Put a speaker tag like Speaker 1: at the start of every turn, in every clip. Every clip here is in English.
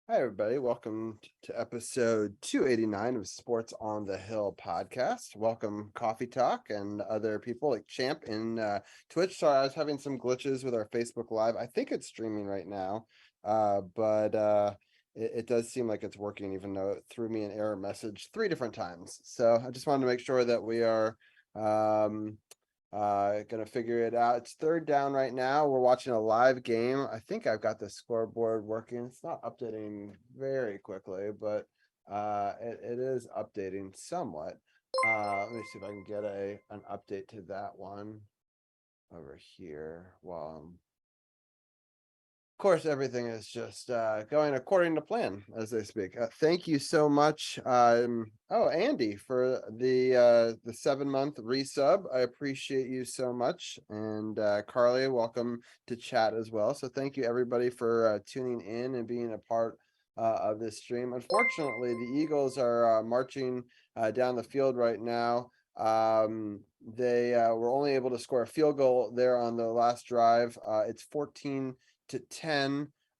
Speaker 1: Hi, everybody. Welcome to episode 289 of Sports on the Hill podcast. Welcome, Coffee Talk, and other people like Champ in Twitch. Sorry, I was having some glitches with our Facebook Live. I think it's streaming right now, but it does seem like it's working, even though it threw me an error message 3 different times. So I just wanted to make sure that we are um, gonna figure it out. It's third down right now. We're watching a live game. I think I've got the scoreboard working. It's not updating very quickly, but it is updating somewhat. Let me see if I can get an update to that one over here while of course, everything is just going according to plan, as they speak. Thank you so much, Andy, for the 7-month resub. I appreciate you so much, and Carly, welcome to chat as well. So thank you everybody for tuning in and being a part of this stream. Unfortunately, the Eagles are marching down the field right now. They were only able to score a field goal there on the last drive. It's 14-10.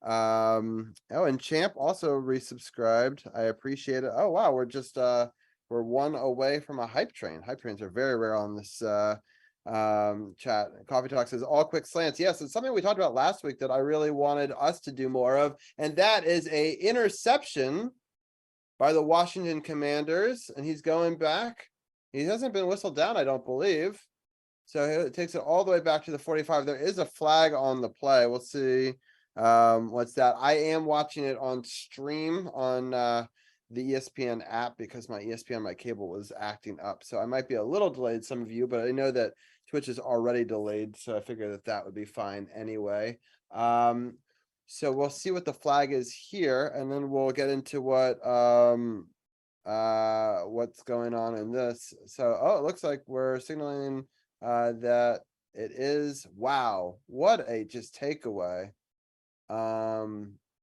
Speaker 1: And Champ also resubscribed. I appreciate it. Oh wow, we're one away from a hype train. Hype trains are very rare on this chat. Coffee Talk says all quick slants. Yes, it's something we talked about last week that I really wanted us to do more of, and that is a interception by the Washington Commanders, and he's going back. He hasn't been whistled down, I don't believe. So it takes it all the way back to the 45. There is a flag on the play. We'll see what's that. I am watching it on stream on the ESPN app because my ESPN, my cable was acting up. So I might be a little delayed, some of you, but I know that Twitch is already delayed. So I figured that that would be fine anyway. So we'll see what the flag is here, and then we'll get into what's going on in this. So it looks like we're signaling that it is. Wow, what a just takeaway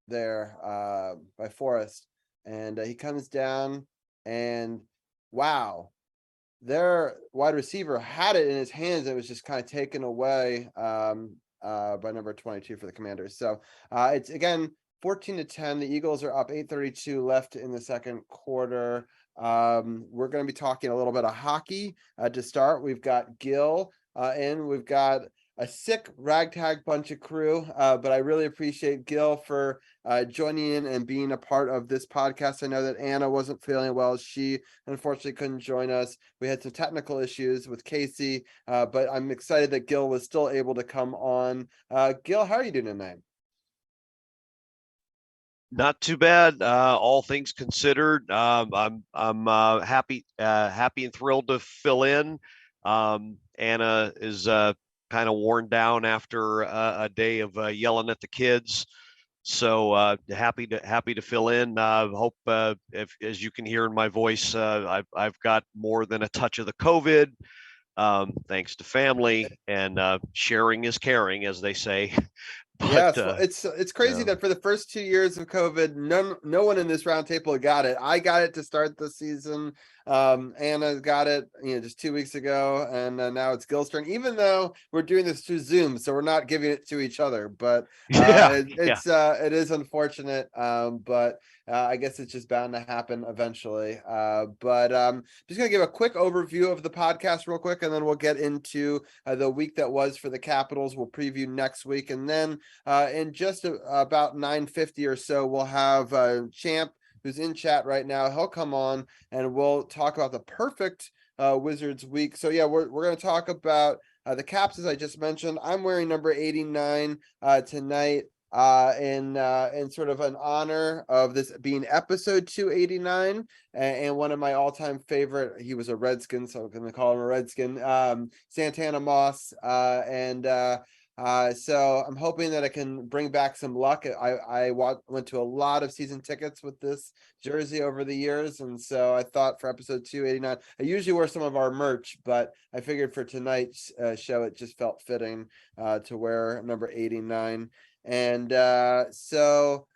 Speaker 1: there by Forrest, and he comes down, and wow, their wide receiver had it in his hands. It was just kind of taken away by number 22 for the Commanders. So it's again 14-10. The Eagles are up, 8:32 left in the second quarter. We're going to be talking a little bit of hockey to start. We've got Gil in. We've got a sick ragtag bunch of crew, but I really appreciate Gil for joining in and being a part of this podcast. I know that Anna wasn't feeling well. She unfortunately couldn't join us. We had some technical issues with Casey, but I'm excited that Gil was still able to come on. Gil, how are you doing tonight?
Speaker 2: Not too bad, all things considered. I'm happy and thrilled to fill in. Anna is kind of worn down after a day of yelling at the kids, so happy to fill in. Hope if, as you can hear in my voice, I've got more than a touch of the COVID. Thanks to family, and sharing is caring, as they say. But
Speaker 1: Yes, well, it's crazy that for the first 2 years of COVID, no one in this round table got it. I got it to start the season. Anna got it, just 2 weeks ago, and now it's Gil's turn. Even though we're doing this through Zoom, so we're not giving it to each other. But
Speaker 2: yeah, yeah.
Speaker 1: it is unfortunate. But I guess it's just bound to happen eventually. But just gonna give a quick overview of the podcast real quick, and then we'll get into the week that was for the Capitals. We'll preview next week, and then in just about 9:50 or so, we'll have Champ, who's in chat right now. He'll come on and we'll talk about the perfect Wizards week. So yeah, we're going to talk about the Caps, as I just mentioned. I'm wearing number 89 tonight in sort of an honor of this being episode 289, and one of my all-time favorite. He was a Redskin, so I'm going to call him a Redskin. Santana Moss, so I'm hoping that I can bring back some luck. I went to a lot of season tickets with this jersey over the years, and so I thought for episode 289, I usually wear some of our merch, but I figured for tonight's show, it just felt fitting to wear number 89. And so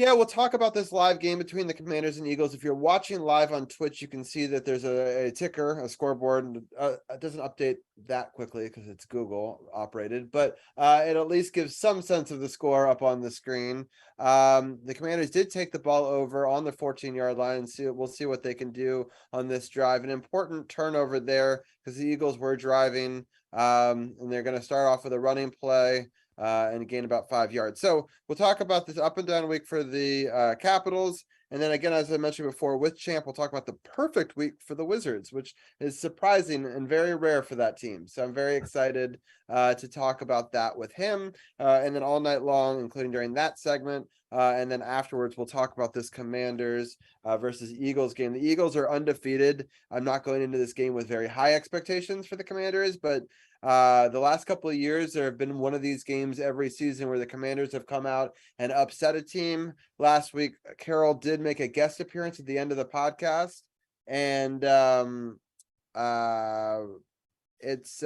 Speaker 1: Yeah, we'll talk about this live game between the Commanders and Eagles. If you're watching live on Twitch, you can see that there's a ticker, a scoreboard. And, it doesn't update that quickly because it's Google operated, but it at least gives some sense of the score up on the screen. The Commanders did take the ball over on the 14-yard line, and we'll see what they can do on this drive. An important turnover there because the Eagles were driving, and they're going to start off with a running play. And gain about 5 yards. So we'll talk about this up and down week for the Capitals. And then again, as I mentioned before, with Champ, we'll talk about the perfect week for the Wizards, which is surprising and very rare for that team. So I'm very excited to talk about that with him. And then all night long, including during that segment. And then afterwards, we'll talk about this Commanders versus Eagles game. The Eagles are undefeated. I'm not going into this game with very high expectations for the Commanders, but the last couple of years, there have been one of these games every season where the Commanders have come out and upset a team. Last week, Carol did make a guest appearance at the end of the podcast, and it's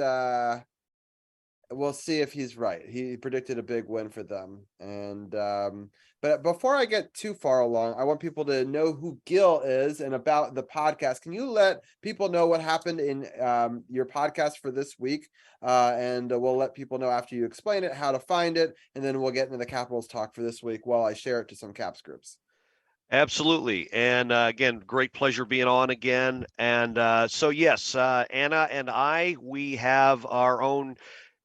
Speaker 1: we'll see if he's right. He predicted a big win for them. And but before I get too far along, I want people to know who Gil is and about the podcast. Can you let people know what happened in your podcast for this week? And we'll let people know after you explain it how to find it, and then we'll get into the Capitals talk for this week while I share it to some Caps groups.
Speaker 2: Absolutely. And again, great pleasure being on again. And so, yes, Anna and we have our own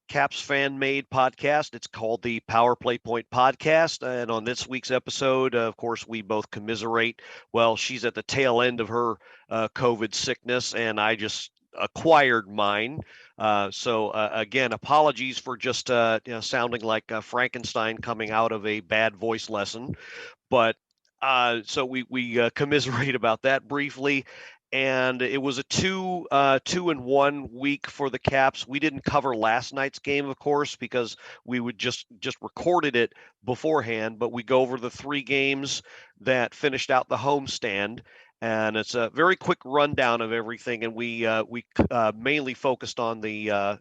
Speaker 2: Caps fan made podcast. It's called the Power Play Point Podcast. And on this week's episode, of course, we both commiserate. Well, she's at the tail end of her COVID sickness, and I just acquired mine. So again, apologies for just sounding like Frankenstein coming out of a bad voice lesson. But so we commiserate about that briefly, and it was a 2-1 week for the Caps. We didn't cover last night's game, of course, because we would just recorded it beforehand. But we go over the 3 games that finished out the homestand, and it's a very quick rundown of everything. And we mainly focused on the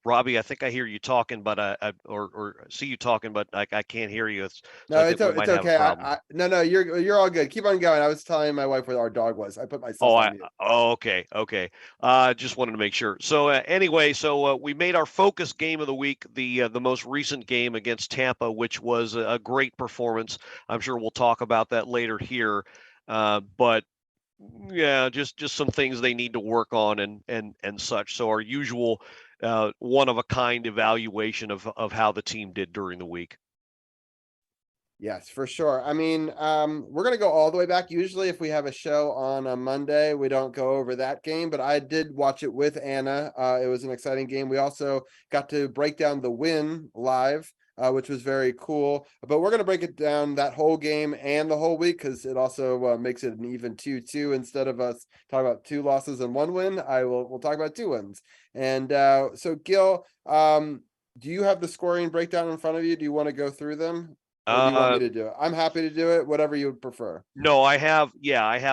Speaker 2: Robbie, I think I hear you talking, but or see you talking, but I can't hear you. So
Speaker 1: No,
Speaker 2: I think we might have a
Speaker 1: okay.
Speaker 2: problem.
Speaker 1: No, you're all good. Keep on going. I was telling my wife where our dog was. I put myself on mute.
Speaker 2: Okay. Just wanted to make sure. So anyway, we made our focus game of the week the most recent game against Tampa, which was a great performance. I'm sure we'll talk about that later here, but yeah, just some things they need to work on and such. So our usual one of a kind evaluation of how the team did during the week.
Speaker 1: Yes, for sure. I mean, we're going to go all the way back. Usually if we have a show on a Monday, we don't go over that game, but I did watch it with Anna. It was an exciting game. We also got to break down the win live, which was very cool. But we're going to break it down that whole game and the whole week because it also makes it an even 2-2 instead of us talking about 2 losses and 1 win. We'll talk about 2 wins. And so Gil, do you have the scoring breakdown in front of you? Do you want to go through them? Or do you want me to do it? I'm happy to do it, whatever you would prefer.
Speaker 2: No, I have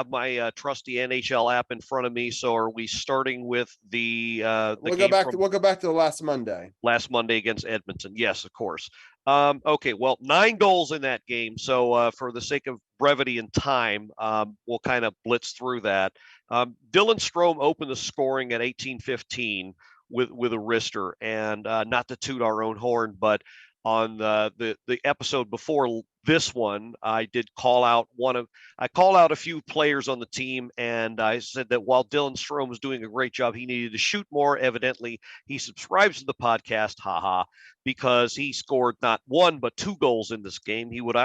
Speaker 2: my trusty NHL app in front of me. So are we starting with the
Speaker 1: We'll
Speaker 2: game
Speaker 1: we'll go back to the last Monday.
Speaker 2: Last Monday against Edmonton? Yes, of course. Okay, well, 9 goals in that game. So for the sake of brevity and time, we'll kind of blitz through that. Dylan Strome opened the scoring at 18:15 with a wrister, and not to toot our own horn, but on the episode before this one, I did call out a few players on the team, and I said that while Dylan Strome was doing a great job, he needed to shoot more. Evidently, he subscribes to the podcast, because he scored not 1 but 2 goals in this game. He would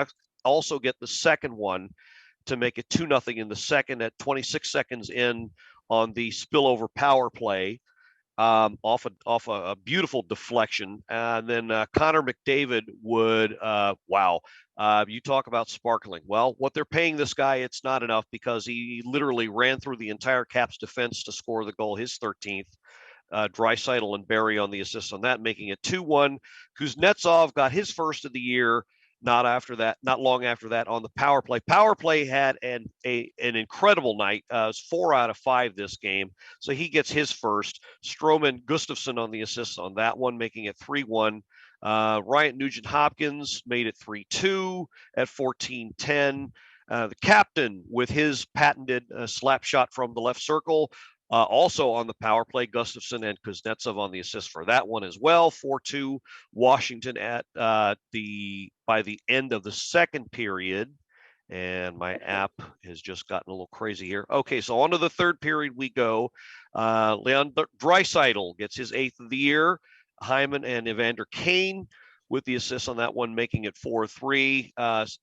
Speaker 2: also get the second one to make it 2-0 in the second at 26 seconds in on the spillover power play. Off a beautiful deflection, and then Connor McDavid would you talk about sparkling. Well, what they're paying this guy, it's not enough because he literally ran through the entire Caps defense to score the goal, his 13th. Draisaitl and Barrie on the assist on that, making it 2-1. Kuznetsov got his first of the year. not long after that on the power play. Power play had an incredible night. It was 4 out of 5 this game, so he gets his first. Stroman Gustafson on the assist on that one, making it 3-1. Ryan Nugent Hopkins made it 3-2 at 14-10. The captain with his patented slap shot from the left circle. Also on the power play, Gustafson and Kuznetsov on the assist for that one as well. 4-2 Washington at by the end of the second period. And my app has just gotten a little crazy here. Okay, so on to the third period we go. Leon Draisaitl gets his 8th of the year. Hyman and Evander Kane with the assist on that one, making it 4-3.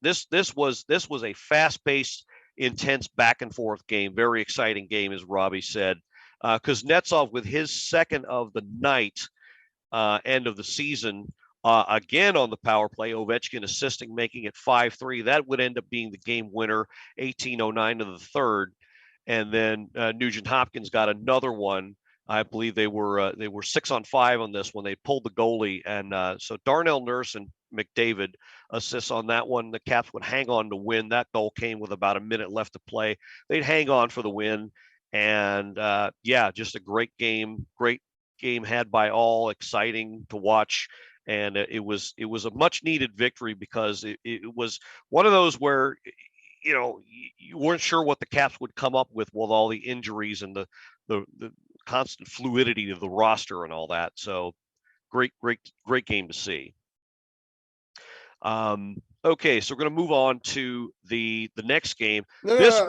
Speaker 2: This was a fast-paced, intense back and forth game, very exciting game, as Robbie said. Kuznetsov with his second of the night, end of the season, again on the power play. Ovechkin assisting, making it 5-3. That would end up being the game winner, 18:09 to the third. And then Nugent Hopkins got another one. I believe they were 6-on-5 on this one. They pulled the goalie, and so Darnell Nurse and McDavid assists on that one. The Caps would hang on to win. That goal came with about a minute left to play. They'd hang on for the win, and just a great game had by all, exciting to watch. And it was a much needed victory, because it was one of those where you weren't sure what the Caps would come up with all the injuries and the constant fluidity of the roster and all that. So great game to see. Okay, so we're going to move on to the next game.
Speaker 1: Let's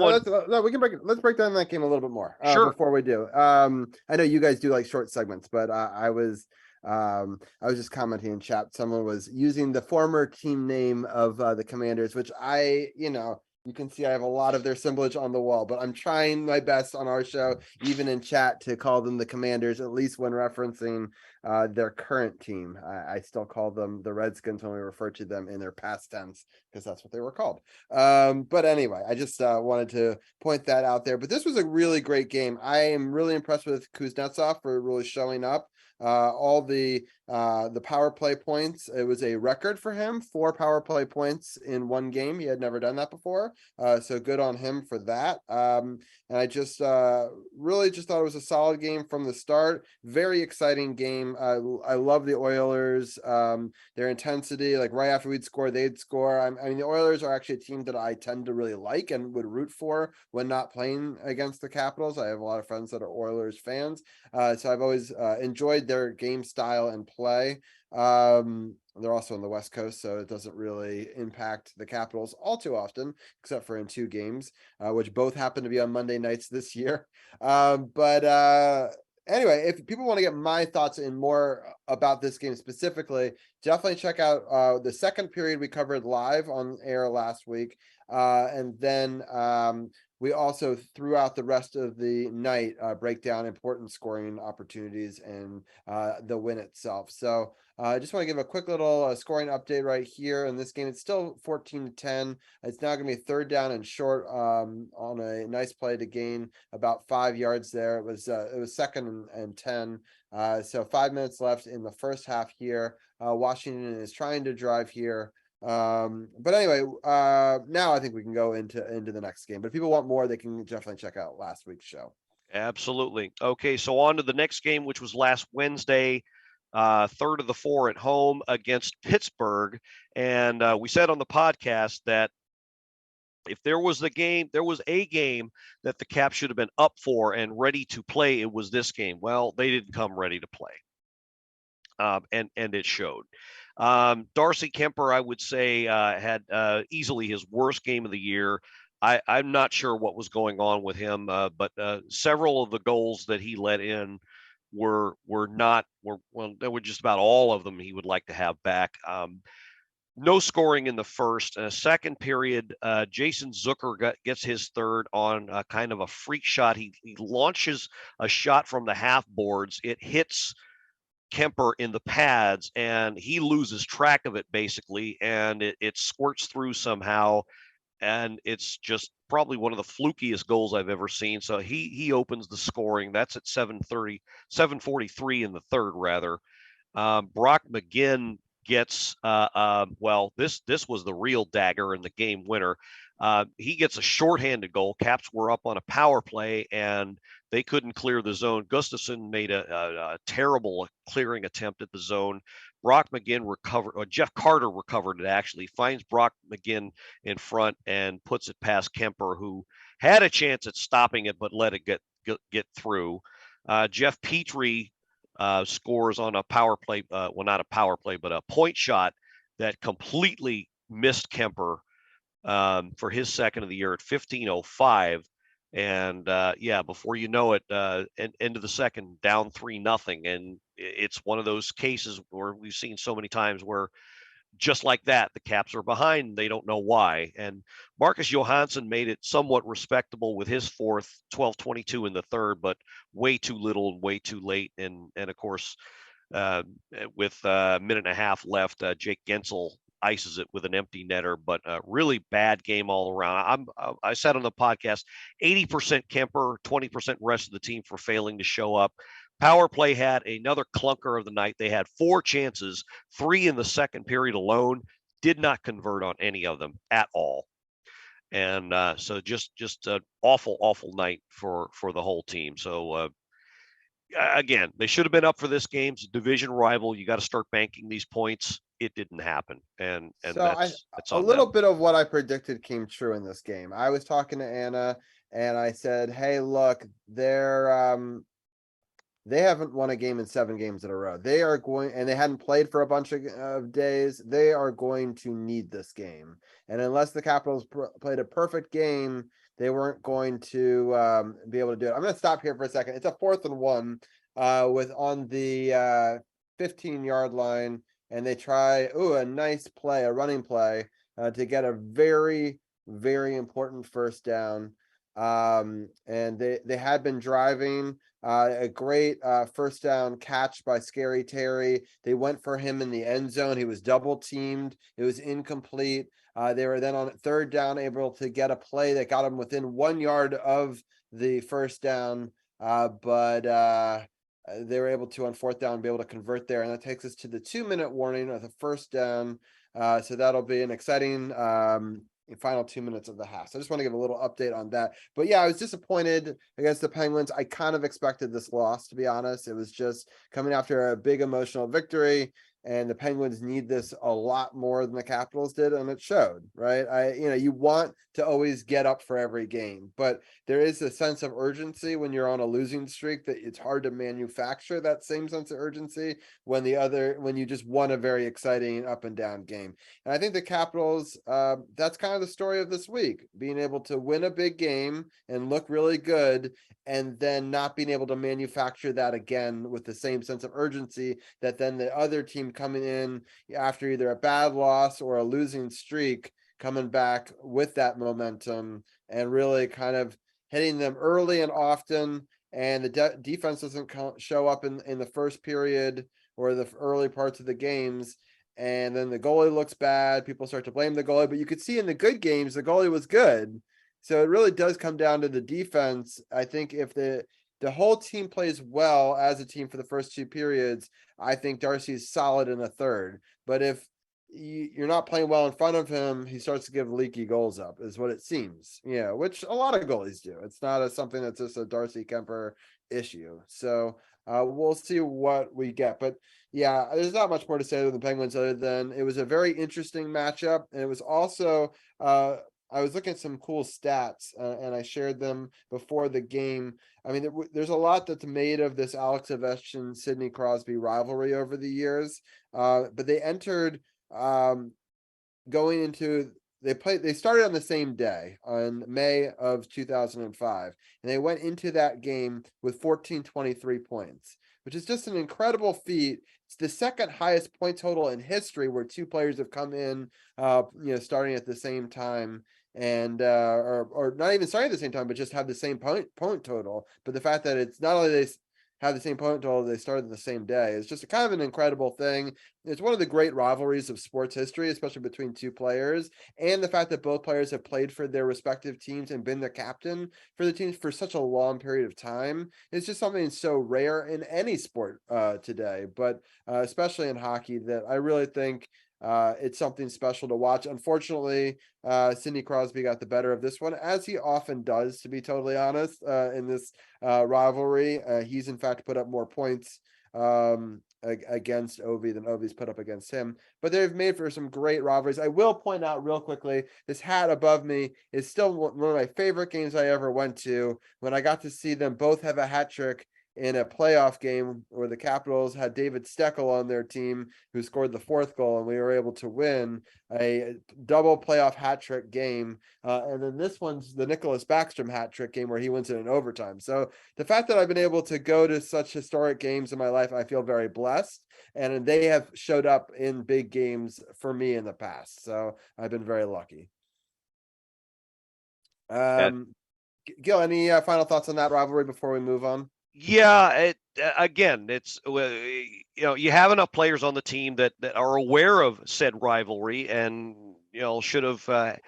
Speaker 1: break down that game a little bit more
Speaker 2: sure.
Speaker 1: Before we do. I know you guys do like short segments, but I was just commenting in chat. Someone was using the former team name of the Commanders, which you can see I have a lot of their assemblage on the wall, but I'm trying my best on our show, even in chat, to call them the Commanders, at least when referencing their current team. I still call them the Redskins when we refer to them in their past tense, because that's what they were called. But anyway, I just wanted to point that out there. But this was a really great game. I am really impressed with Kuznetsov for really showing up. All the power play points, it was a record for him, 4 power play points in one game. He had never done that before, so good on him for that. And I just really just thought it was a solid game from the start. Very exciting game. I love the Oilers, their intensity. Like right after we'd score, they'd score. I mean, the Oilers are actually a team that I tend to really like and would root for when not playing against the Capitals. I have a lot of friends that are Oilers fans, so I've always enjoyed their game style and play. They're also on the West Coast, so it doesn't really impact the Capitals all too often, except for in 2 games, which both happen to be on Monday nights this year. Anyway, if people want to get my thoughts and more about this game specifically, definitely check out the second period we covered live on air last week. And then we also, throughout the rest of the night, break down important scoring opportunities and the win itself. So I just want to give a quick little scoring update right here. In this game, it's still 14-10. It's now going to be 3rd down and short on a nice play to gain about 5 yards there. It was 2nd and 10. So 5 minutes left in the first half here. Washington is trying to drive here. But anyway, now I think we can go into the next game. But if people want more, they can definitely check out last week's show.
Speaker 2: Absolutely. Okay, so on to the next game, which was last Wednesday, 3rd of the 4 at home against Pittsburgh. And we said on the podcast that if there was a game that the Caps should have been up for and ready to play, it was this game. Well, they didn't come ready to play. And it showed. Darcy Kemper, I would say, had easily his worst game of the year. I'm not sure what was going on with him, but several of the goals that he let in were just about all of them he would like to have back. No scoring in the first. Second period, Jason Zucker gets his third on kind of a freak shot. He launches a shot from the half boards. It hits Kemper in the pads, and he loses track of it basically, and it squirts through somehow, and it's just probably one of the flukiest goals I've ever seen. So he opens the scoring. That's at 7:43 in the third, rather. Brock McGinn gets well, this was the real dagger in the game winner. He gets a shorthanded goal. Caps were up on a power play and they couldn't clear the zone. Gustafson made a terrible clearing attempt at the zone. Brock McGinn recovered, or Jeff Carter recovered it actually, finds Brock McGinn in front and puts it past Kemper, who had a chance at stopping it but let it get through. Jeff Petrie scores on a power play, well, not a power play, but a point shot that completely missed Kemper for his second of the year at 15:05. And yeah, before you know it, end of the second, down 3-0. And it's one of those cases where we've seen so many times where just like that, the Caps are behind. They don't know why. And Marcus Johansson made it somewhat respectable with his fourth, 12:22 in the third, but way too little and way too late. And of course, with a minute and a half left, Jake Gensel ices it with an empty netter, but a really bad game all around. I said on the podcast, 80% Kemper, 20% rest of the team for failing to show up. Power play had another clunker of the night. They had 4 chances, 3 in the second period alone, did not convert on any of them at all. And so just an awful night for the whole team. So again, they should have been up for this game. It's a division rival. You got to start banking these points. It didn't happen, and
Speaker 1: So
Speaker 2: that's
Speaker 1: a
Speaker 2: on
Speaker 1: little
Speaker 2: them.
Speaker 1: bit of what I predicted came true in this game. I was talking to Anna and I said, "Hey, look, they haven't won a game in 7 games in a row. They are going, and they hadn't played for a bunch of days. They are going to need this game. And unless the Capitals played a perfect game, they weren't going to be able to do it." I'm going to stop here for a second. It's a 4th and 1 with on the 15-yard line. And they try, a nice play, a running play to get a very, very important first down. And they had been driving. A great first down catch by Scary Terry. They went for him in the end zone. He was double teamed. It was incomplete. They were then on 3rd down able to get a play that got them within 1 yard of the first down. But they were able to, on 4th down, be able to convert there. And that takes us to the 2-minute warning of the first down. So that'll be an exciting final 2 minutes of the half. So I just want to give a little update on that. But yeah, I was disappointed against the Penguins. I kind of expected this loss, to be honest. It was just coming after a big emotional victory. And the Penguins need this a lot more than the Capitals did, and it showed, right? You want to always get up for every game, but there is a sense of urgency when you're on a losing streak that it's hard to manufacture that same sense of urgency when you just won a very exciting up and down game. And I think the Capitals, that's kind of the story of this week, being able to win a big game and look really good, and then not being able to manufacture that again with the same sense of urgency that then the other team coming in after either a bad loss or a losing streak coming back with that momentum and really kind of hitting them early and often. And the defense doesn't show up in the first period or the early parts of the games. And then the goalie looks bad. People start to blame the goalie, but you could see in the good games, the goalie was good. So it really does come down to the defense. I think if the whole team plays well as a team for the first 2 periods, I think Darcy's solid in the third. But if you're not playing well in front of him, he starts to give leaky goals up, is what it seems. Which a lot of goalies do. It's not something that's just a Darcy Kemper issue. So we'll see what we get. But yeah, there's not much more to say to the Penguins other than it was a very interesting matchup. And it was also I was looking at some cool stats and I shared them before the game. I mean, there's a lot that's made of this Alex Ovechkin, Sidney Crosby rivalry over the years. But they entered going into they started on the same day on May of 2005, and they went into that game with 1423 points, which is just an incredible feat. It's the second highest point total in history where 2 players have come in starting at the same time, and or not even starting at the same time, but just have the same point total. But the fact that it's not only they have the same opponent until they started the same day. It's just a kind of an incredible thing. It's one of the great rivalries of sports history, especially between two players. And the fact that both players have played for their respective teams and been the captain for the teams for such a long period of time is just something so rare in any sport today, but especially in hockey, that I really think it's something special to watch. Unfortunately, Sidney Crosby got the better of this one, as he often does, to be totally honest, in this rivalry. He's in fact put up more points against Ovi than Ovi's put up against him. But they've made for some great rivalries. I will point out real quickly, this hat above me is still one of my favorite games I ever went to, when I got to see them both have a hat trick in a playoff game where the Capitals had David Steckel on their team, who scored the fourth goal, and we were able to win a double playoff hat trick game. And then this one's the Nicholas Backstrom hat trick game where he wins it in overtime. So the fact that I've been able to go to such historic games in my life, I feel very blessed. And they have showed up in big games for me in the past. So I've been very lucky. Gil, any final thoughts on that rivalry before we move on?
Speaker 2: Yeah, again, it's you have enough players on the team that are aware of said rivalry, and should have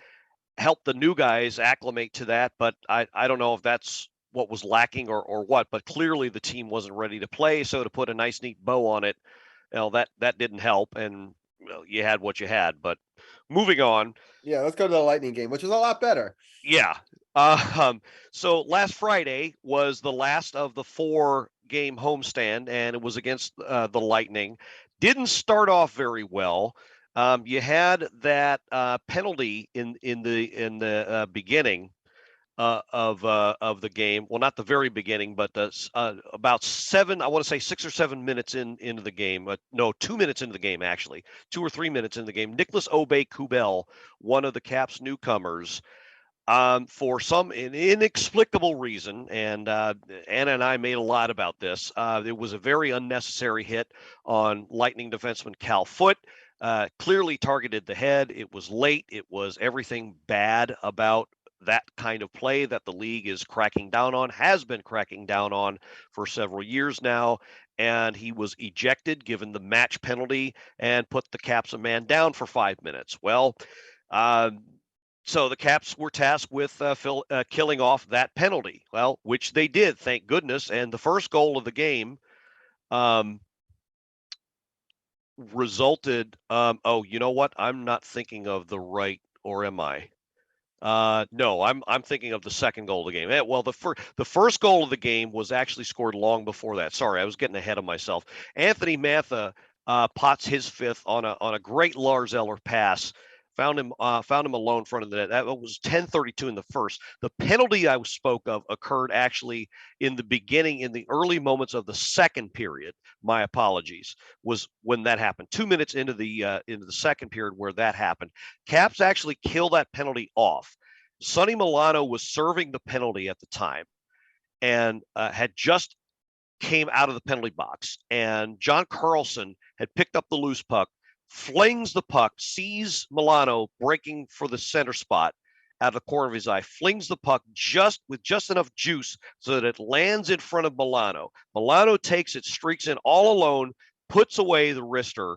Speaker 2: helped the new guys acclimate to that. But I don't know if that's what was lacking or what. But clearly the team wasn't ready to play, so to put a nice neat bow on it, that didn't help, and you had what you had. But moving on.
Speaker 1: Yeah, let's go to the Lightning game, which is a lot better.
Speaker 2: Yeah. So last Friday was the last of the 4-game homestand, and it was against the Lightning. Didn't start off very well. You had that penalty in the beginning of the game. Well, not the very beginning, but about 6 or 7 minutes into the game. No, 2 minutes into the game, actually, 2 or 3 minutes into the game. Nicholas Obey-Kubel, one of the Caps newcomers, for some inexplicable reason, and Anna and I made a lot about this. It was a very unnecessary hit on Lightning defenseman Cal Foote. Clearly targeted the head. It was late. It was everything bad about that kind of play that the league is cracking down on, has been cracking down on for several years now. And he was ejected, given the match penalty, and put the Caps a man down for 5 minutes. Well, so the Caps were tasked with killing off that penalty, well, which they did, thank goodness. And the first goal of the game resulted. Oh, you know what? I'm not thinking of the right, or am I? No, I'm thinking of the second goal of the game. Well, the first goal of the game was actually scored long before that. Sorry, I was getting ahead of myself. Anthony Mantha pots his fifth on a great Lars Eller pass. Found him alone in front of the net. That was 10:32 in the first. The penalty I spoke of occurred actually in the beginning, in the early moments of the second period. My apologies. Was when that happened. 2 minutes into the second period where that happened. Caps actually kill that penalty off. Sonny Milano was serving the penalty at the time, and had just came out of the penalty box. And John Carlson had picked up the loose puck, flings the puck, sees Milano breaking for the center spot out of the corner of his eye, flings the puck with just enough juice so that it lands in front of Milano. Milano takes it, streaks in all alone, puts away the wrister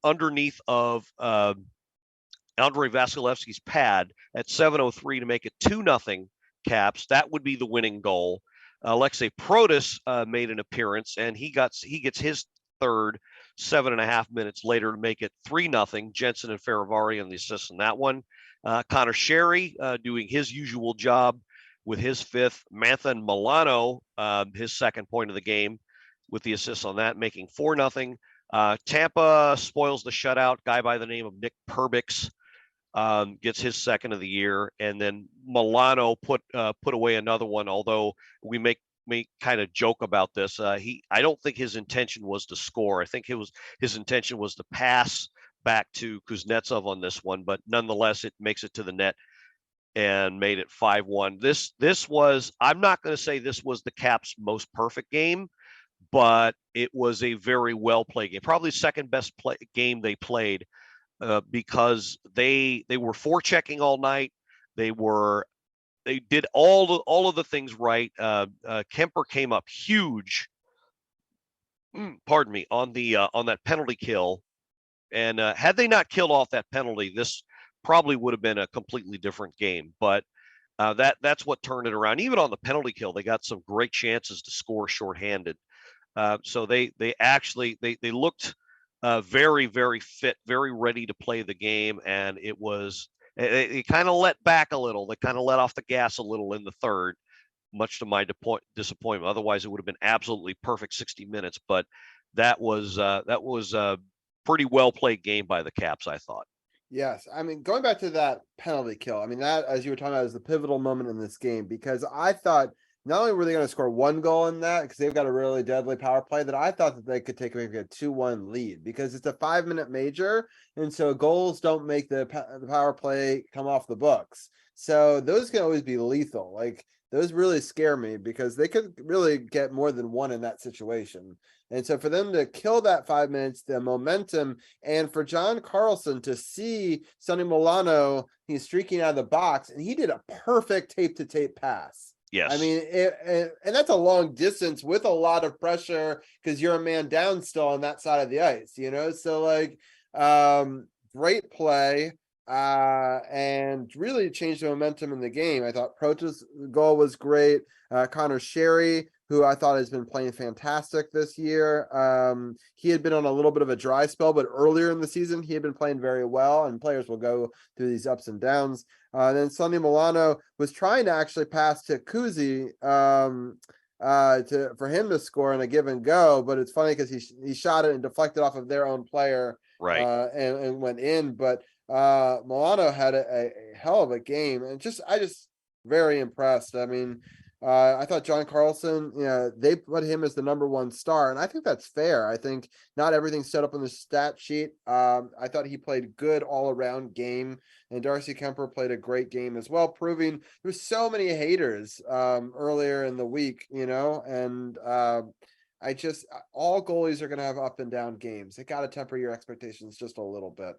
Speaker 2: underneath of Andrei Vasilevsky's pad at 7:03 to make it 2-0 Caps. That would be the winning goal. Alexei Protas made an appearance, and he gets his third 7.5 minutes later to make it 3-0. Jensen and Faravari on the assist on that one. Connor Sherry doing his usual job with his fifth. Mantha and Milano, his second point of the game, with the assist on that, making 4-0. Tampa spoils the shutout. Guy by the name of Nick Perbix gets his second of the year, and then Milano put away another one. Although we make kind of joke about this, I don't think his intention was to score. I think his intention was to pass back to Kuznetsov on this one, but nonetheless, it makes it to the net and made it 5-1. This was, I'm not going to say this was the Caps' most perfect game, but it was a very well played game, probably second best game they played. Because they were forechecking all night. They were they did all of the things right. Kemper came up huge, pardon me, on that penalty kill, and had they not killed off that penalty, this probably would have been a completely different game. But that's what turned it around. Even on the penalty kill, they got some great chances to score shorthanded. So they actually they looked very, very fit, very ready to play the game, and it kind of let back a little. They kind of let off the gas a little in the third, much to my disappointment. Otherwise, it would have been absolutely perfect 60 minutes. But that was a pretty well played game by the Caps, I thought.
Speaker 1: Yes, I mean, going back to that penalty kill, I mean, that, as you were talking about, is the pivotal moment in this game, because I thought not only were they going to score one goal in that, because they've got a really deadly power play, that I thought that they could take maybe a 2-1 lead, because it's a 5-minute major, and so goals don't make the power play come off the books. So those can always be lethal. Like, those really scare me, because they could really get more than one in that situation. And so for them to kill that 5 minutes, the momentum, and for John Carlson to see Sonny Milano, he's streaking out of the box, and he did a perfect tape-to-tape pass. I
Speaker 2: Yes.
Speaker 1: mean, and that's a long distance with a lot of pressure, because you're a man down still on that side of the ice, So like, great play, and really changed the momentum in the game. I thought Prota's goal was great. Connor Sherry, who I thought has been playing fantastic this year. He had been on a little bit of a dry spell, but earlier in the season, he had been playing very well, and players will go through these ups and downs. Then Sonny Milano was trying to actually pass to Kuzi, for him to score in a give and go, but it's funny because he shot it and deflected off of their own player,
Speaker 2: Right.
Speaker 1: and went in. But Milano had a hell of a game, and I just very impressed. I mean, I thought John Carlson, they put him as the number one star, and I think that's fair. I think not everything's set up on the stat sheet. I thought he played good all around game, and Darcy Kemper played a great game as well, proving there's so many haters earlier in the week, and all goalies are going to have up and down games. They got to temper your expectations just a little bit.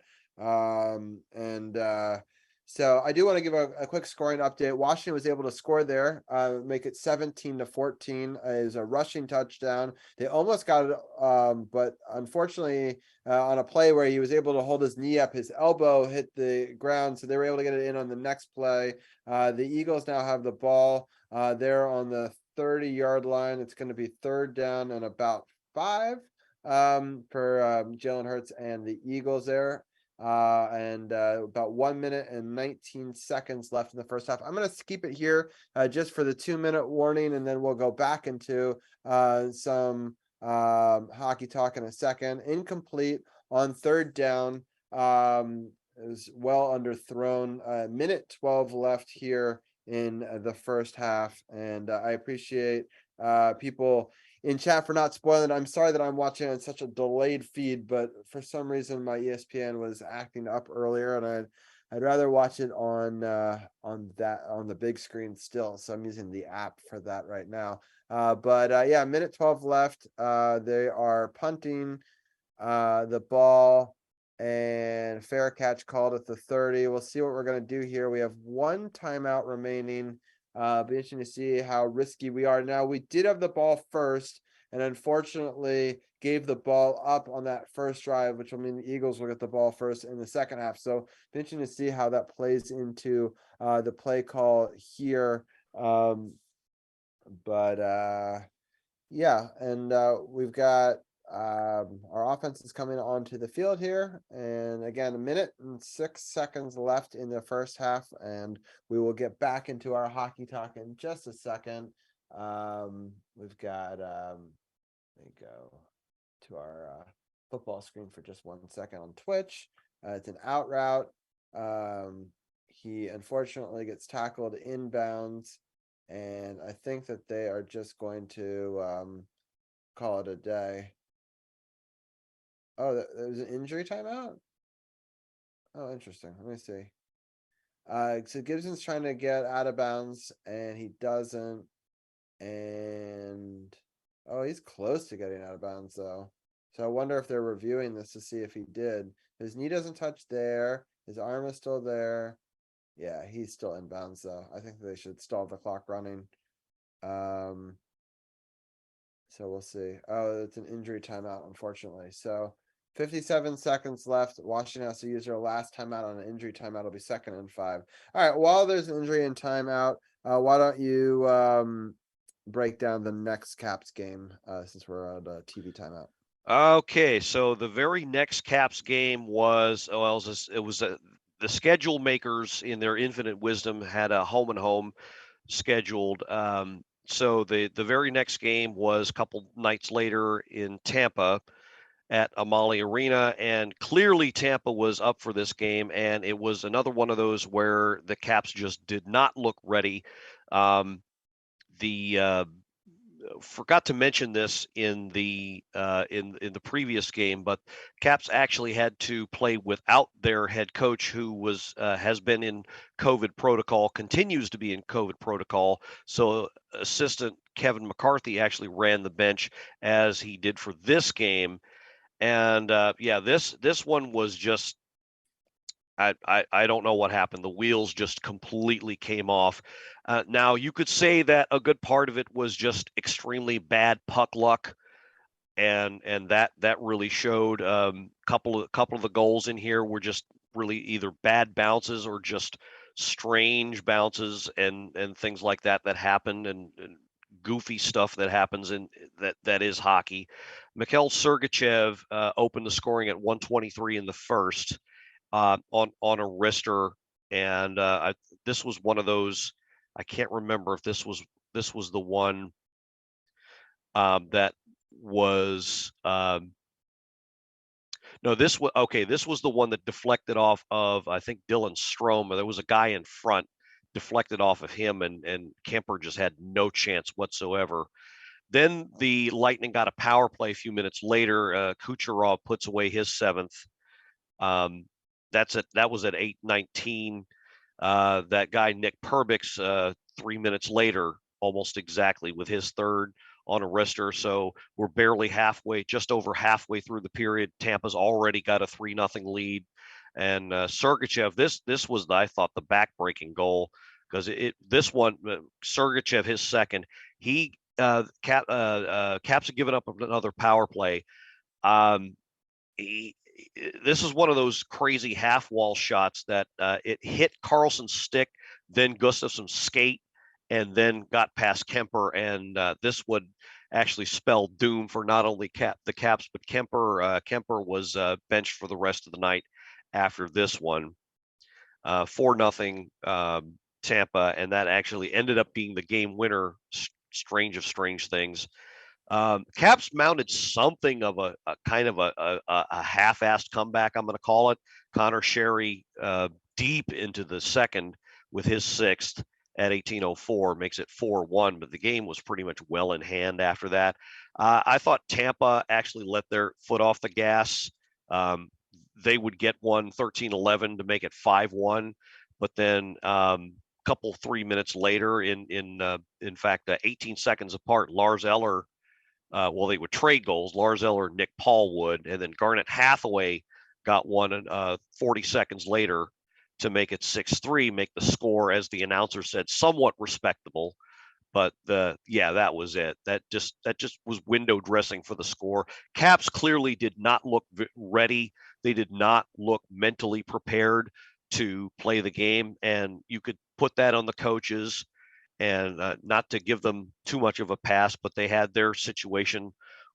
Speaker 1: So I do want to give a quick scoring update. Washington was able to score there, make it 17-14, is a rushing touchdown. They almost got it, but unfortunately, on a play where he was able to hold his knee up, his elbow hit the ground, so they were able to get it in on the next play. The Eagles now have the ball. They're on the 30-yard line. It's going to be third down and about 5 for Jalen Hurts and the Eagles there. And about 1 minute and 19 seconds left in the first half. I'm going to keep it here just for the 2-minute warning, and then we'll go back into some hockey talk in a second. Incomplete on third down. It was well underthrown. Minute 12 left here in the first half, and I appreciate people in chat for not spoiling it. I'm sorry that I'm watching on such a delayed feed, but for some reason my ESPN was acting up earlier, and I'd rather watch it on the big screen still. So I'm using the app for that right now. But yeah, minute 12 left. They are punting the ball, and fair catch called at the 30. We'll see what we're going to do here. We have one timeout remaining. Be interesting to see how risky we are. Now, we did have the ball first, and unfortunately gave the ball up on that first drive, which will mean the Eagles will get the ball first in the second half. So be interesting to see how that plays into the play call here. Yeah, and we've got our offense is coming onto the field here, and again, 1 minute and 6 seconds left in the first half, and we will get back into our hockey talk in just a second. We've got let me go to our football screen for just 1 second on Twitch. It's an out route. He unfortunately gets tackled inbounds, and I think that they are just going to call it a day. Oh, there was an injury timeout? Oh, interesting. Let me see. So Gibson's trying to get out of bounds, and he doesn't. And oh, he's close to getting out of bounds though. So I wonder if they're reviewing this to see if he did. His knee doesn't touch there. His arm is still there. Yeah, he's still inbounds though. I think they should stall the clock running. Um, so we'll see. Oh, it's an injury timeout, unfortunately. So 57 seconds left. Washington has to use their last timeout on an injury timeout. It'll be 2nd and 5. All right. While there's an injury and timeout, why don't you break down the next Caps game since we're at a TV timeout?
Speaker 2: Okay, so the very next Caps game was the schedule makers in their infinite wisdom had a home and home scheduled. So the very next game was a couple nights later in Tampa at Amalie Arena, and clearly Tampa was up for this game, and it was another one of those where the Caps just did not look ready. The Forgot to mention this in the previous game, but Caps actually had to play without their head coach, who was has been in COVID protocol, continues to be in COVID protocol. So assistant Kevin McCarthy actually ran the bench as he did for this game, and yeah, this one was just I don't know what happened. The wheels just completely came off. Now you could say that a good part of it was just extremely bad puck luck, and that really showed. Couple of the goals in here were just really either bad bounces or just strange bounces and things like that that happened, and goofy stuff that happens in that is hockey. Mikhail Sergachev opened the scoring at 123 in the first on a wrister, and this was one of those. I can't remember if this was the one that was no, this was okay. This was the one that deflected off of, I think, Dylan Strome. There was a guy in front, deflected off of him, and Kemper just had no chance whatsoever. Then the Lightning got a power play a few minutes later. Kucherov puts away his seventh. Um, that was at 8:19. That guy Nick Perbix 3 minutes later, almost exactly, with his third on a wrister. So we're barely halfway, just over halfway through the period. Tampa's already got a 3-0 lead, and Sergachev. This was I thought the backbreaking goal, because this one Sergachev, his second. Caps had given up another power play. Um, he, this is one of those crazy half wall shots that it hit Carlson's stick, then Gustafsson's skate, and then got past Kemper. And this would actually spell doom for not only the Caps, but Kemper. Kemper was benched for the rest of the night after this one. 4-0 Tampa, and that actually ended up being the game winner. Strange of strange things. Caps mounted something of a kind of a half-assed comeback, I'm going to call it. Connor Sherry deep into the second with his sixth at 18:04 makes it 4-1, but the game was pretty much well in hand after that. I thought Tampa actually let their foot off the gas. They would get one 13-11 to make it 5-1, but then couple 3 minutes later, in fact 18 seconds apart, Lars Eller. They would trade goals. Lars Eller, Nick Paul would, and then Garnet Hathaway got one 40 seconds later to make it 6-3, make the score, as the announcer said, somewhat respectable. But that was it. That just was window dressing for the score. Caps clearly did not look ready. They did not look mentally prepared to play the game, and you could put that on the coaches, and not to give them too much of a pass, but they had their situation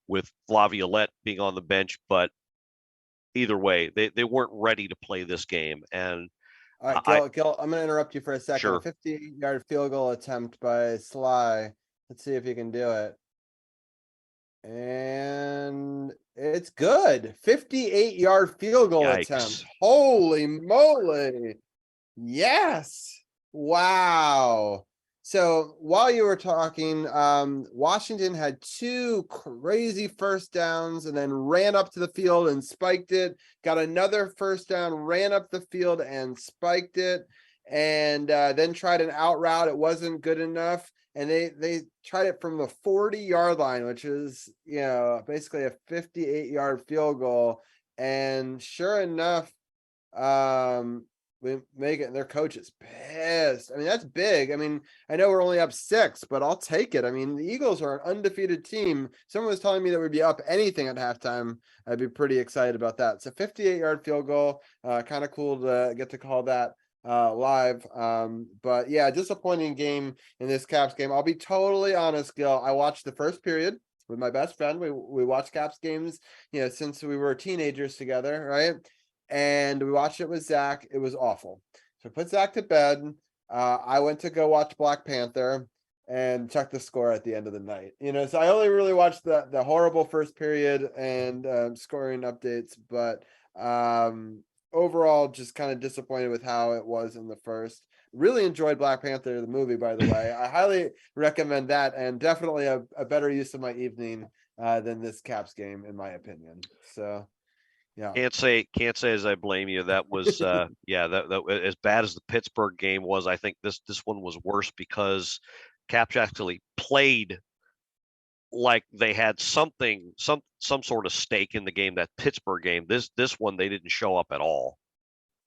Speaker 2: with Laviolette being on the bench. But either way, they weren't ready to play this game. And
Speaker 1: All right, Gil, I'm going to interrupt you for a second.
Speaker 2: Sure.
Speaker 1: A 50-yard field goal attempt by Sly. Let's see if he can do it. And it's good. 58-yard field goal
Speaker 2: Yikes.
Speaker 1: attempt. Holy moly. Yes. Wow. So while you were talking, Washington had 2 crazy first downs and then ran up to the field and spiked it. Got another first down, ran up the field and spiked it, and then tried an out route. It wasn't good enough, and they tried it from the 40-yard line, which is basically a 58-yard field goal. And sure enough, we make it, and their coach is pissed. I mean, that's big. I mean, I know we're only up 6, but I'll take it. I mean, the Eagles are an undefeated team. Someone was telling me that we'd be up anything at halftime. I'd be pretty excited about that. It's a 58-yard field goal. Kind of cool to get to call that live. But yeah, disappointing game in this Caps game. I'll be totally honest, Gil. I watched the first period with my best friend. We watched Caps games, since we were teenagers together, right? And we watched it with Zach. It was awful. So I put Zach to bed. I went to go watch Black Panther and check the score at the end of the night. So I only really watched the horrible first period and scoring updates, but overall just kind of disappointed with how it was in the first. Really enjoyed Black Panther, the movie, by the way. I highly recommend that, and definitely a better use of my evening than this Caps game, in my opinion. So yeah.
Speaker 2: Can't say as I blame you. That was yeah, that as bad as the Pittsburgh game was, I think this one was worse because Caps actually played like they had some sort of stake in the game. That Pittsburgh game, this one they didn't show up at all.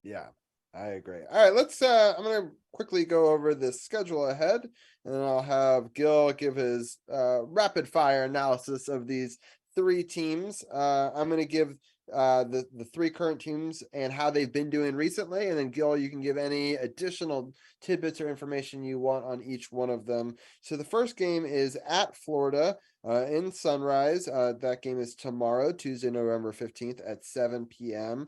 Speaker 1: Yeah, I agree. All right, let's I'm gonna quickly go over the schedule ahead, and then I'll have Gil give his rapid fire analysis of these 3 teams. I'm gonna give the 3 current teams and how they've been doing recently, and then Gil, you can give any additional tidbits or information you want on each one of them. So the first game is at Florida in Sunrise. That game is tomorrow, Tuesday, November 15th at 7 p.m.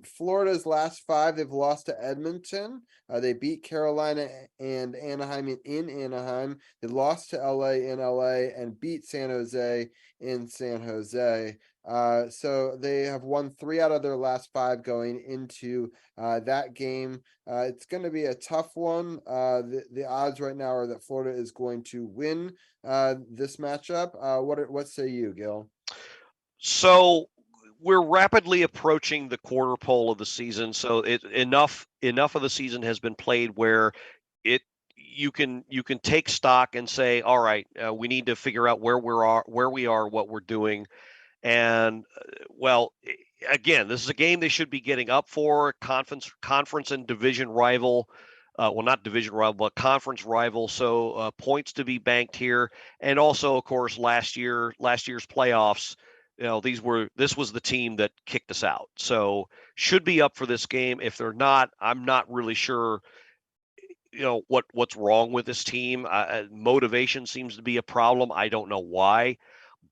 Speaker 1: Florida's last 5, they've lost to Edmonton. They beat Carolina and Anaheim in Anaheim. They lost to LA in LA and beat San Jose in San Jose. So they have won 3 out of their last 5 going into that game. It's going to be a tough one. The odds right now are that Florida is going to win this matchup. What say you, Gil?
Speaker 2: So we're rapidly approaching the quarter pole of the season. So enough of the season has been played where you can take stock and say, all right, we need to figure out where we are, what we're doing. And well, again, this is a game they should be getting up for. Conference and division rival. Well, not division rival, but conference rival. So points to be banked here. And also, of course, last year's playoffs. This was the team that kicked us out. So should be up for this game. If they're not, I'm not really sure. What's wrong with this team. Motivation seems to be a problem. I don't know why,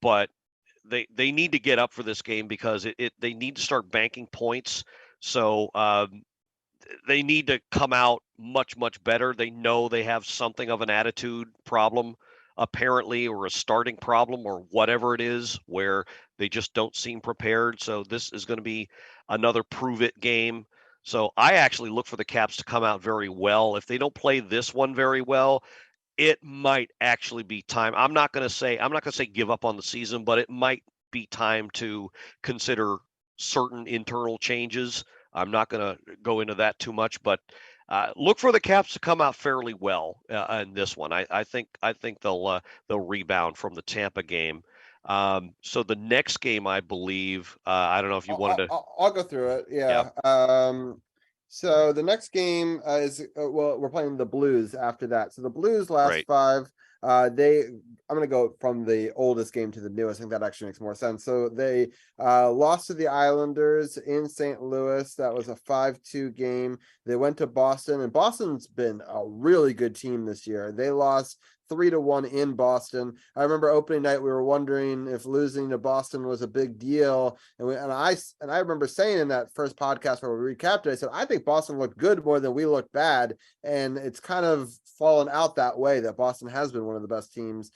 Speaker 2: but they need to get up for this game because they need to start banking points. So they need to come out much better. They know they have something of an attitude problem apparently, or a starting problem, or whatever it is, where they just don't seem prepared. So this is going to be another prove it game. So I actually look for the Caps to come out very well. If they don't play this one very well, it might actually be time. I'm not going to say give up on the season, but it might be time to consider certain internal changes. I'm not going to go into that too much, but look for the Caps to come out fairly well in this one. I think they'll rebound from the Tampa game. So the next game, I believe, I don't know if you wanted to.
Speaker 1: I'll go through it.
Speaker 2: Yeah.
Speaker 1: Yeah. So the next game is we're playing the Blues after that. So the Blues last
Speaker 2: Right.
Speaker 1: 5. I'm gonna go from the oldest game to the newest. I think that actually makes more sense. So they lost to the Islanders in St. Louis. That was a 5-2 game. They went to Boston, and Boston's been a really good team this year. They lost 3-1 in Boston. I remember opening night, we were wondering if losing to Boston was a big deal. And I remember saying in that first podcast where we recapped it, I said, I think Boston looked good more than we looked bad. And it's kind of fallen out that way, that Boston has been one of the best teams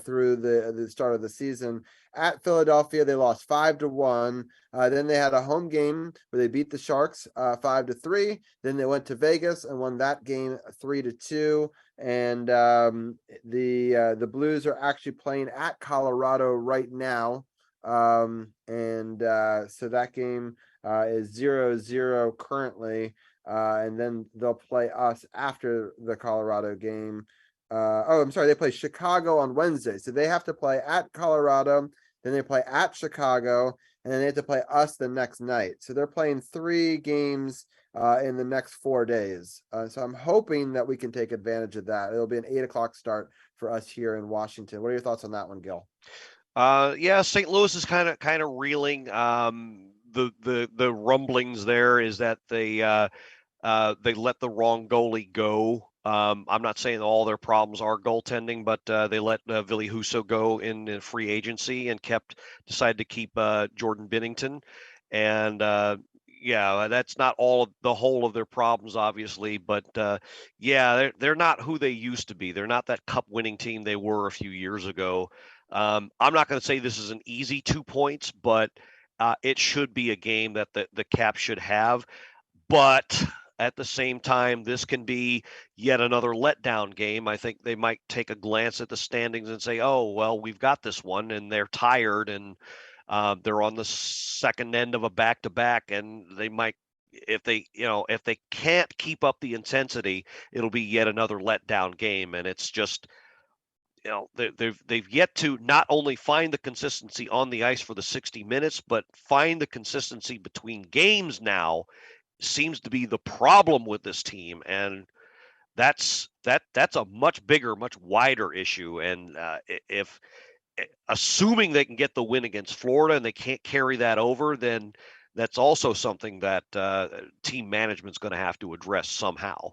Speaker 1: through the start of the season. At Philadelphia, they lost 5-1. Then they had a home game where they beat the Sharks 5-3. Then they went to Vegas and won that game 3-2. And the Blues are actually playing at Colorado right now. So that game is 0-0 currently. And then they'll play us after the Colorado game. I'm sorry, they play Chicago on Wednesday. So they have to play at Colorado, then they play at Chicago, and then they have to play us the next night. So they're playing 3 games in the next 4 days. So I'm hoping that we can take advantage of that. It'll be an 8 o'clock start for us here in Washington. What are your thoughts on that one, Gil?
Speaker 2: Yeah, St. Louis is kind of reeling. The rumblings there is that they let the wrong goalie go. I'm not saying all their problems are goaltending, but they let Ville Husso go in free agency and decided to keep Jordan Binnington. And yeah, that's not all of the whole of their problems, obviously, but yeah, they're not who they used to be. They're not that cup winning team they were a few years ago. I'm not going to say this is an easy 2 points, but it should be a game that the Caps should have. But at the same time, this can be yet another letdown game. I think they might take a glance at the standings and say, "Oh, well, we've got this one," and they're tired and they're on the second end of a back-to-back, and they might, if they can't keep up the intensity, it'll be yet another letdown game, and it's just. They've yet to not only find the consistency on the ice for the 60 minutes, but find the consistency between games now seems to be the problem with this team, and that's a much bigger, much wider issue. And if assuming they can get the win against Florida and they can't carry that over, then that's also something that team management's going to have to address somehow.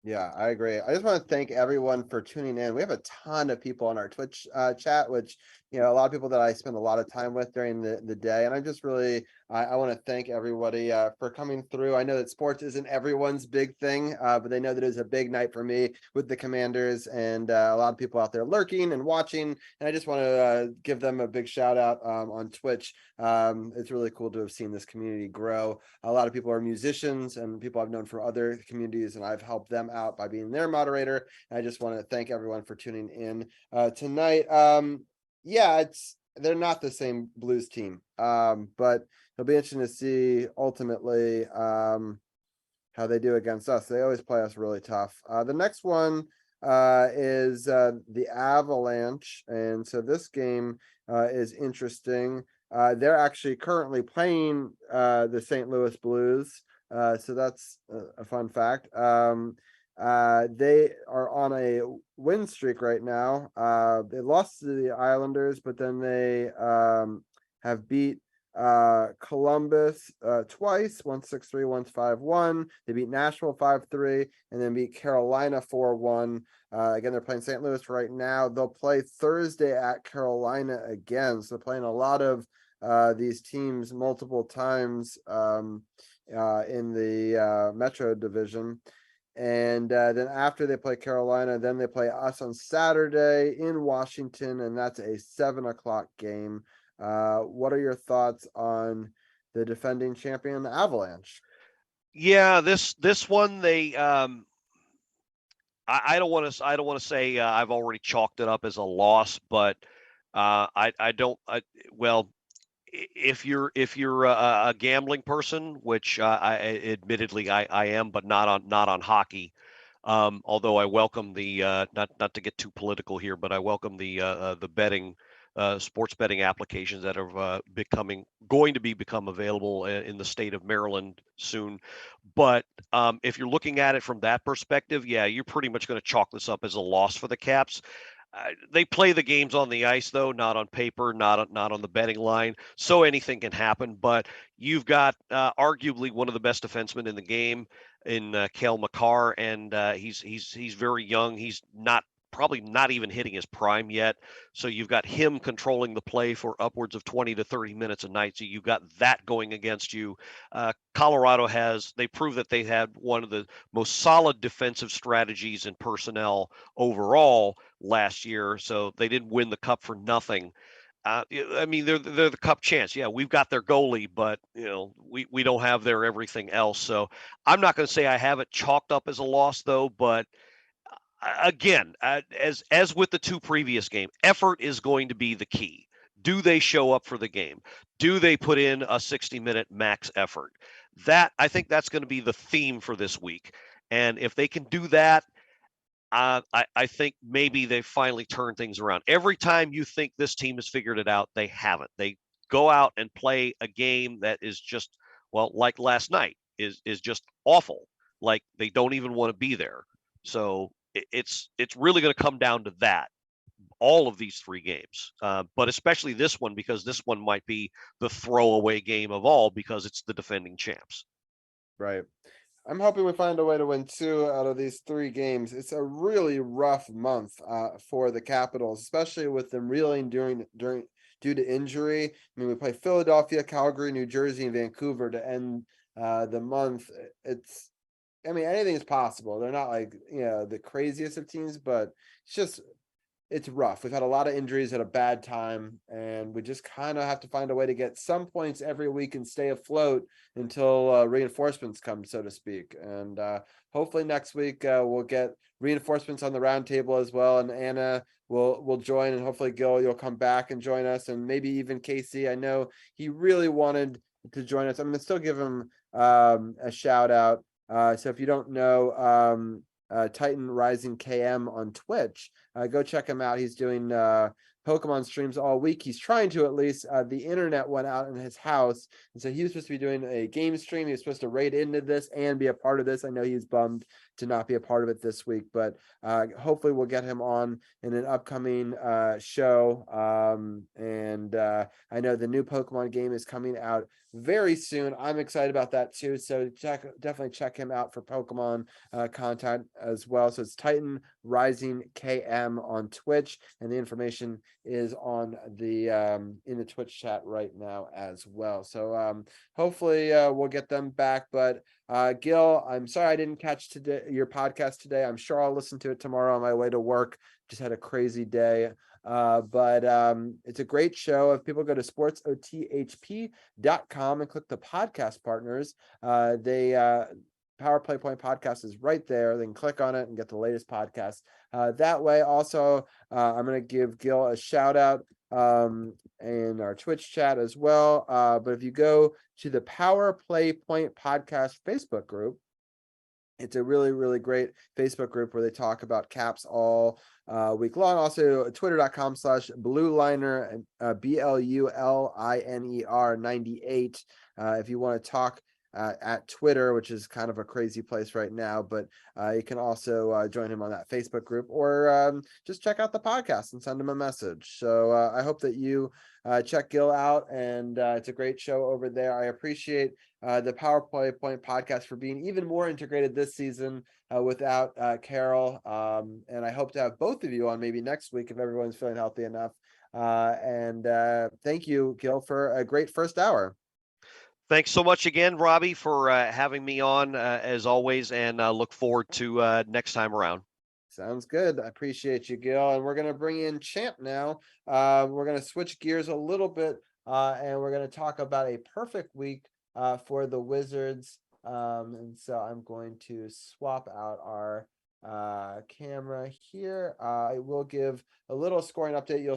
Speaker 1: Yeah, I agree. I just want to thank everyone for tuning in. We have a ton of people on our Twitch chat, which, a lot of people that I spend a lot of time with during the day. And I want to thank everybody for coming through. I know that sports isn't everyone's big thing, but they know that it is a big night for me with the Commanders, and a lot of people out there lurking and watching. And I just want to give them a big shout out on Twitch. It's really cool to have seen this community grow. A lot of people are musicians and people I've known from other communities, and I've helped them out by being their moderator. And I just want to thank everyone for tuning in tonight. Yeah, they're not the same Blues team, but it'll be interesting to see ultimately how they do against us. They always play us really tough. The next one is the Avalanche, and so this game is interesting. They're actually currently playing the St. Louis Blues, so that's a fun fact. They are on a win streak right now. They lost to the Islanders, but then they have beat Columbus twice, once 6-3, once 5-1. They beat Nashville 5-3, and then beat Carolina 4-1. Again, they're playing St. Louis right now. They'll play Thursday at Carolina again. So they're playing a lot of these teams multiple times in the Metro division. And then after they play Carolina, then they play us on Saturday in Washington, and that's a 7 o'clock game. What are your thoughts on the defending champion Avalanche?
Speaker 2: Yeah, this one I don't want to say I've already chalked it up as a loss, but I don't. Well, if you're a gambling person, which admittedly I am, but not on hockey. Although I welcome the not to get too political here, but I welcome the betting sports betting applications that are going to become available in the state of Maryland soon. But if you're looking at it from that perspective, yeah, you're pretty much going to chalk this up as a loss for the Caps. They play the games on the ice, though, not on paper, not on the betting line. So anything can happen. But you've got arguably one of the best defensemen in the game in Cale Makar, and he's very young. He's probably not even hitting his prime yet. So you've got him controlling the play for upwards of 20 to 30 minutes a night. So you've got that going against you. Colorado they proved that they had one of the most solid defensive strategies and personnel overall last year. So they didn't win the cup for nothing. I mean, they're the cup chance. Yeah, we've got their goalie, but we don't have their everything else. So I'm not going to say I have it chalked up as a loss, though. But again, as with the two previous games, effort is going to be the key. Do they show up for the game? Do they put in a 60-minute max effort? I think that's going to be the theme for this week. And if they can do that, I think maybe they finally turn things around. Every time you think this team has figured it out, they haven't. go out and play a game that is just, well, like last night, is just awful. Like they don't even want to be there. So it's really going to come down to that. All of these three games, but especially this one, because this one might be the throwaway game of all because it's the defending champs.
Speaker 1: Right. I'm hoping we find a way to win 2 out of these 3 games. It's a really rough month for the Capitals, especially with them reeling during due to injury. I mean, we play Philadelphia, Calgary, New Jersey, and Vancouver to end the month. It's, I mean, anything is possible. They're not like, the craziest of teams, but it's rough. We've had a lot of injuries at a bad time, and we just kind of have to find a way to get some points every week and stay afloat until reinforcements come, so to speak. And hopefully next week we'll get reinforcements on the round table as well, and Anna will join, and hopefully Gil, you'll come back and join us, and maybe even Casey. I know he really wanted to join us. I'm gonna still give him a shout out. So if you don't know, Titan Rising KM on Twitch, go check him out. He's doing Pokemon streams all week. He's trying to, at least. The internet went out in his house, and so he was supposed to be doing a game stream. He was supposed to raid into this and be a part of this. I know he's bummed to not be a part of it this week, but hopefully we'll get him on in an upcoming show. And I know the new Pokemon game is coming out very soon. I'm excited about that too. So definitely check him out for Pokemon content as well. So it's Titan Rising KM on Twitch, and the information is on the in the Twitch chat right now as well. So hopefully we'll get them back. But Gil, I'm sorry I didn't catch your podcast today. I'm sure I'll listen to it tomorrow on my way to work. Just had a crazy day. But it's a great show. If people go to sportsothp.com and click the podcast partners, Power Play Point podcast is right there. They can click on it and get the latest podcast that way. Also, I'm going to give Gil a shout out in our Twitch chat as well. But if you go to the Power Play Point podcast Facebook group, it's a really, really great Facebook group where they talk about caps all week long. Also, twitter.com/blueliner and BLULINER 98. If you want to talk at Twitter, which is kind of a crazy place right now, but you can also join him on that Facebook group, or just check out the podcast and send him a message. So I hope that you check Gil out, and it's a great show over there. I appreciate the Power Play Point podcast for being even more integrated this season without Carol, and I hope to have both of you on maybe next week if everyone's feeling healthy enough. And thank you, Gil, for a great first hour.
Speaker 2: Thanks so much again, Robbie, for having me on as always, and look forward to next time around.
Speaker 1: Sounds good. I appreciate you, Gil. And we're going to bring in Champ now. We're going to switch gears a little bit, and we're going to talk about a perfect week for the Wizards. And so I'm going to swap out our camera here. I will give a little scoring update. You'll